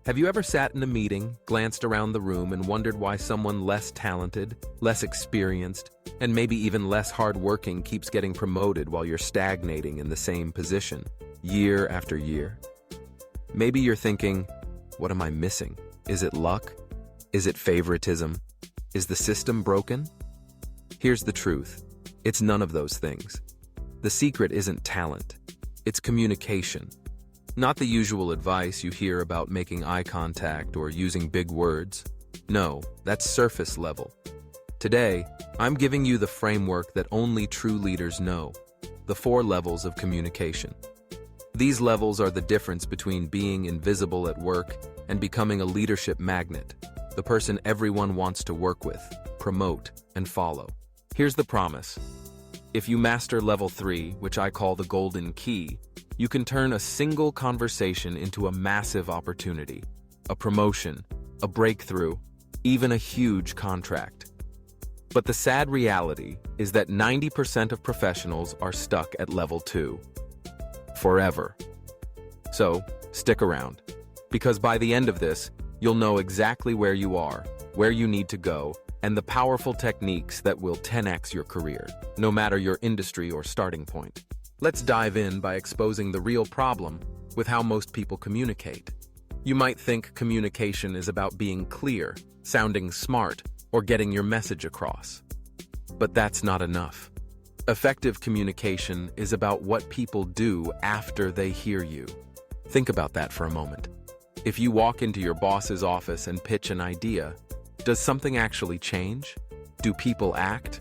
Have you ever sat in a meeting, glanced around the room, and wondered why someone less talented, less experienced, and maybe even less hardworking keeps getting promoted while you're stagnating in the same position, year after year? Maybe you're thinking, what am I missing? Is it luck? Is it favoritism? Is the system broken? Here's the truth. It's none of those things. The secret isn't talent. It's communication. Not the usual advice you hear about making eye contact or using big words. No, that's surface level. Today, I'm giving you the framework that only true leaders know, the 4 levels of communication. These levels are the difference between being invisible at work and becoming a leadership magnet, the person everyone wants to work with, promote, and follow. Here's the promise. If you master level 3, which I call the golden key, you can turn a single conversation into a massive opportunity, a promotion, a breakthrough, even a huge contract. But the sad reality is that 90% of professionals are stuck at level 2. Forever. So, stick around, because by the end of this, you'll know exactly where you are, where you need to go, and the powerful techniques that will 10x your career, no matter your industry or starting point. Let's dive in by exposing the real problem with how most people communicate. You might think communication is about being clear, sounding smart, or getting your message across. But that's not enough. Effective communication is about what people do after they hear you. Think about that for a moment. If you walk into your boss's office and pitch an idea, does something actually change? Do people act?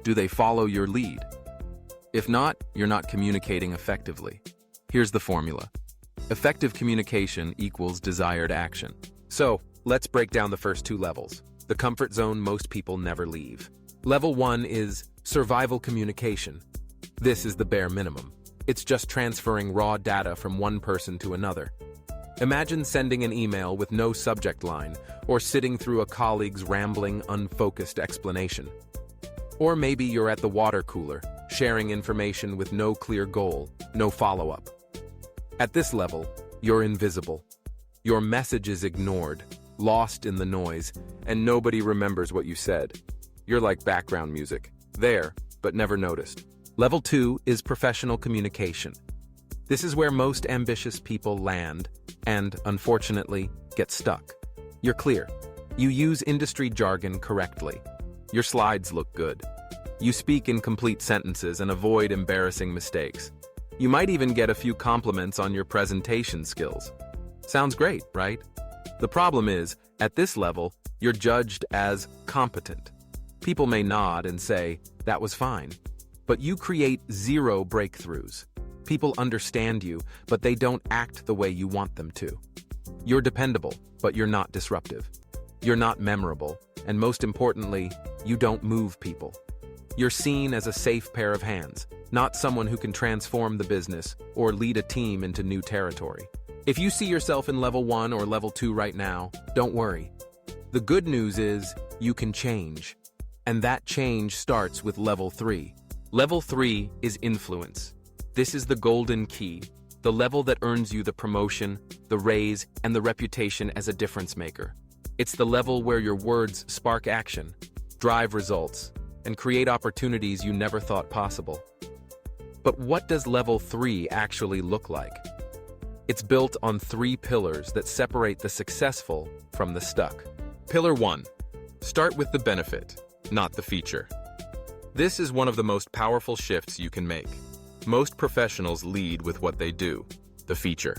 Do they follow your lead? If not, you're not communicating effectively. Here's the formula. Effective communication equals desired action. So, let's break down the first 2 levels, the comfort zone most people never leave. Level 1 is survival communication. This is the bare minimum. It's just transferring raw data from one person to another. Imagine sending an email with no subject line, or sitting through a colleague's rambling, unfocused explanation. Or maybe you're at the water cooler, sharing information with no clear goal, no follow-up. At this level, you're invisible. Your message is ignored, lost in the noise, and nobody remembers what you said. You're like background music, there, but never noticed. Level 2 is professional communication. This is where most ambitious people land and, unfortunately, get stuck. You're clear. You use industry jargon correctly. Your slides look good. You speak in complete sentences and avoid embarrassing mistakes. You might even get a few compliments on your presentation skills. Sounds great, right? The problem is, at this level, you're judged as competent. People may nod and say, that was fine. But you create 0 breakthroughs. People understand you, but they don't act the way you want them to. You're dependable, but you're not disruptive. You're not memorable, and most importantly, you don't move people. You're seen as a safe pair of hands, not someone who can transform the business or lead a team into new territory. If you see yourself in level 1 or level 2 right now, don't worry. The good news is you can change, and that change starts with level 3. Level 3 is influence. This is the golden key, the level that earns you the promotion, the raise, and the reputation as a difference maker. It's the level where your words spark action, drive results, and create opportunities you never thought possible. But what does level 3 actually look like? It's built on 3 pillars that separate the successful from the stuck. Pillar 1. Start with the benefit, not the feature. This is one of the most powerful shifts you can make. Most professionals lead with what they do, the feature.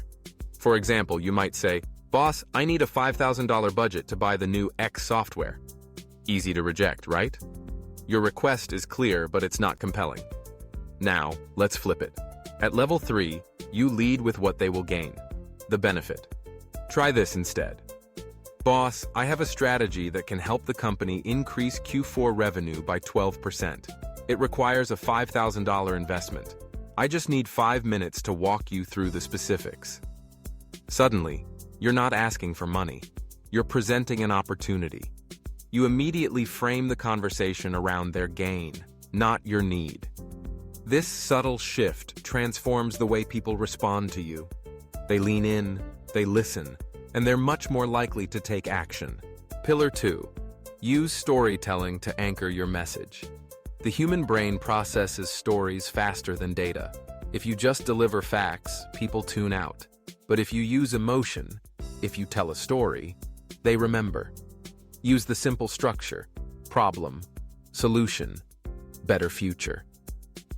For example, you might say, "Boss, I need a $5,000 budget to buy the new X software." Easy to reject, right? Your request is clear, but it's not compelling. Now, let's flip it. At level 3, you lead with what they will gain, the benefit. Try this instead. "Boss, I have a strategy that can help the company increase Q4 revenue by 12%. It requires a $5,000 investment. I just need 5 minutes to walk you through the specifics." Suddenly, you're not asking for money. You're presenting an opportunity. You immediately frame the conversation around their gain, not your need. This subtle shift transforms the way people respond to you. They lean in, they listen, and they're much more likely to take action. Pillar 2. Use storytelling to anchor your message. The human brain processes stories faster than data. If you just deliver facts, people tune out. But if you use emotion, if you tell a story, they remember. Use the simple structure: problem, solution, better future.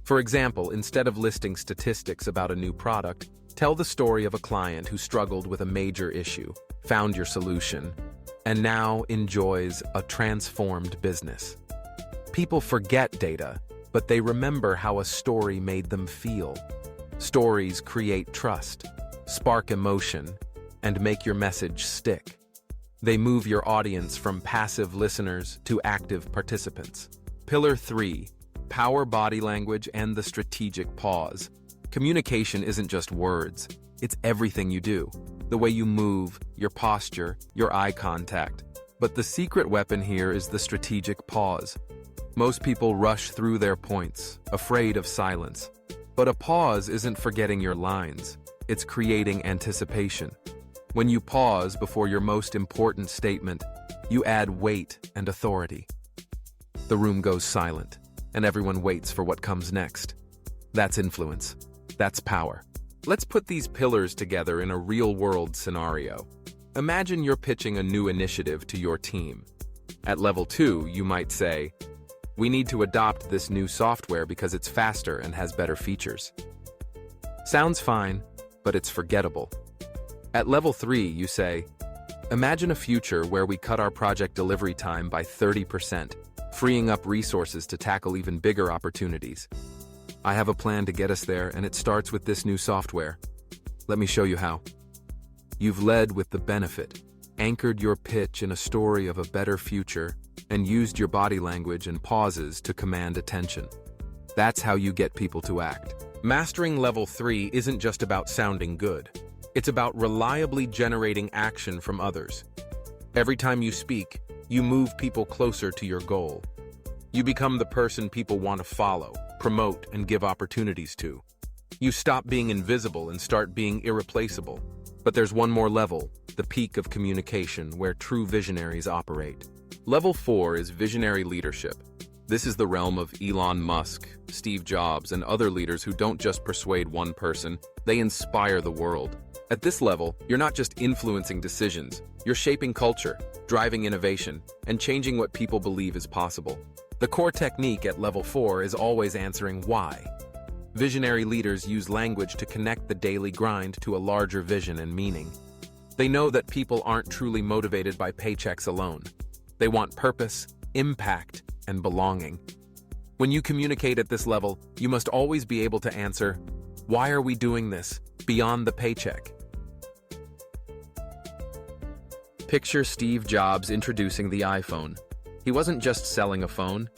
For example, instead of listing statistics about a new product, tell the story of a client who struggled with a major issue, found your solution, and now enjoys a transformed business. People forget data, but they remember how a story made them feel. Stories create trust, spark emotion, and make your message stick. They move your audience from passive listeners to active participants. Pillar 3. Power body language and the strategic pause. Communication isn't just words, it's everything you do. The way you move, your posture, your eye contact. But the secret weapon here is the strategic pause. Most people rush through their points, afraid of silence. But a pause isn't forgetting your lines, it's creating anticipation. When you pause before your most important statement, you add weight and authority. The room goes silent, and everyone waits for what comes next. That's influence. That's power. Let's put these pillars together in a real-world scenario. Imagine you're pitching a new initiative to your team. At level 2, you might say, "We need to adopt this new software because it's faster and has better features." Sounds fine, but it's forgettable. At level 3, you say, "Imagine a future where we cut our project delivery time by 30%, freeing up resources to tackle even bigger opportunities. I have a plan to get us there, and it starts with this new software. Let me show you how." You've led with the benefit, anchored your pitch in a story of a better future, and used your body language and pauses to command attention. That's how you get people to act. Mastering level 3 isn't just about sounding good. It's about reliably generating action from others. Every time you speak, you move people closer to your goal. You become the person people want to follow, promote, and give opportunities to. You stop being invisible and start being irreplaceable. But there's one more level, the peak of communication, where true visionaries operate. Level 4 is visionary leadership. This is the realm of Elon Musk, Steve Jobs, and other leaders who don't just persuade one person, they inspire the world. At this level, you're not just influencing decisions, you're shaping culture, driving innovation, and changing what people believe is possible. The core technique at level 4 is always answering why. Visionary leaders use language to connect the daily grind to a larger vision and meaning. They know that people aren't truly motivated by paychecks alone. They want purpose, impact, and belonging. When you communicate at this level, you must always be able to answer, "Why are we doing this?" beyond the paycheck. Picture Steve Jobs introducing the iPhone. He wasn't just selling a phone.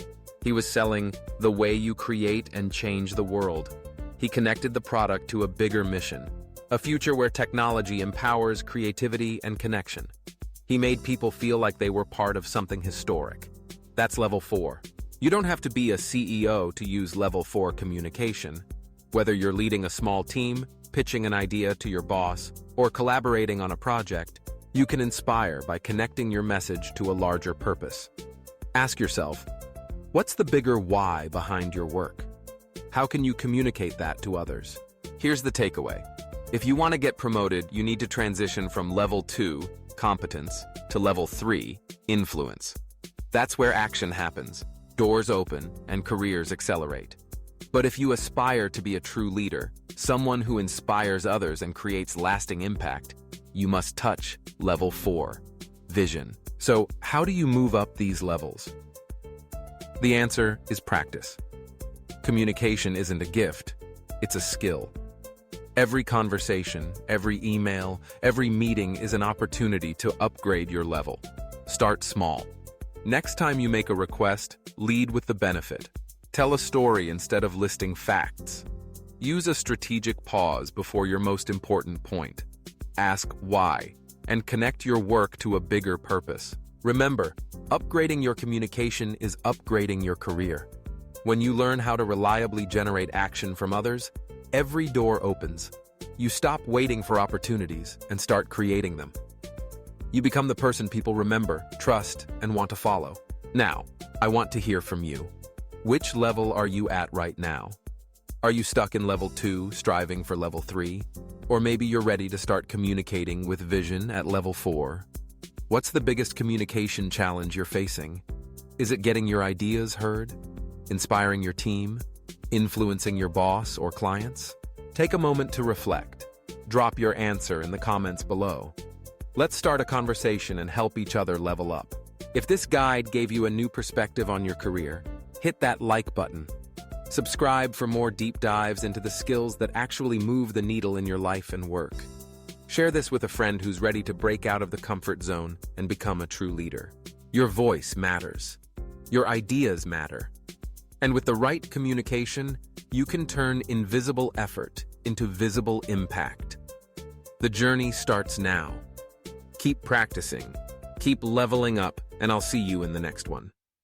He was selling the way you create and change the world. He connected the product to a bigger mission, a future where technology empowers creativity and connection. He made people feel like they were part of something historic. That's level 4. You don't have to be a CEO to use level 4 communication. Whether you're leading a small team, pitching an idea to your boss, or collaborating on a project, you can inspire by connecting your message to a larger purpose. Ask yourself, what's the bigger why behind your work? How can you communicate that to others? Here's the takeaway. If you want to get promoted, you need to transition from level 2, competence, to level 3, influence. That's where action happens, doors open, and careers accelerate. But if you aspire to be a true leader, someone who inspires others and creates lasting impact, you must touch level 4, vision. So, how do you move up these levels? The answer is practice. Communication isn't a gift, it's a skill. Every conversation, every email, every meeting is an opportunity to upgrade your level. Start small. Next time you make a request, lead with the benefit. Tell a story instead of listing facts. Use a strategic pause before your most important point. Ask why, and connect your work to a bigger purpose. Remember, upgrading your communication is upgrading your career. When you learn how to reliably generate action from others, every door opens. You stop waiting for opportunities and start creating them. You become the person people remember, trust, and want to follow. Now, I want to hear from you. Which level are you at right now? Are you stuck in level 2, striving for level 3? Or maybe you're ready to start communicating with vision at level 4? What's the biggest communication challenge you're facing? Is it getting your ideas heard? Inspiring your team? Influencing your boss or clients? Take a moment to reflect. Drop your answer in the comments below. Let's start a conversation and help each other level up. If this guide gave you a new perspective on your career, hit that like button. Subscribe for more deep dives into the skills that actually move the needle in your life and work. Share this with a friend who's ready to break out of the comfort zone and become a true leader. Your voice matters. Your ideas matter. And with the right communication, you can turn invisible effort into visible impact. The journey starts now. Keep practicing, keep leveling up, and I'll see you in the next one.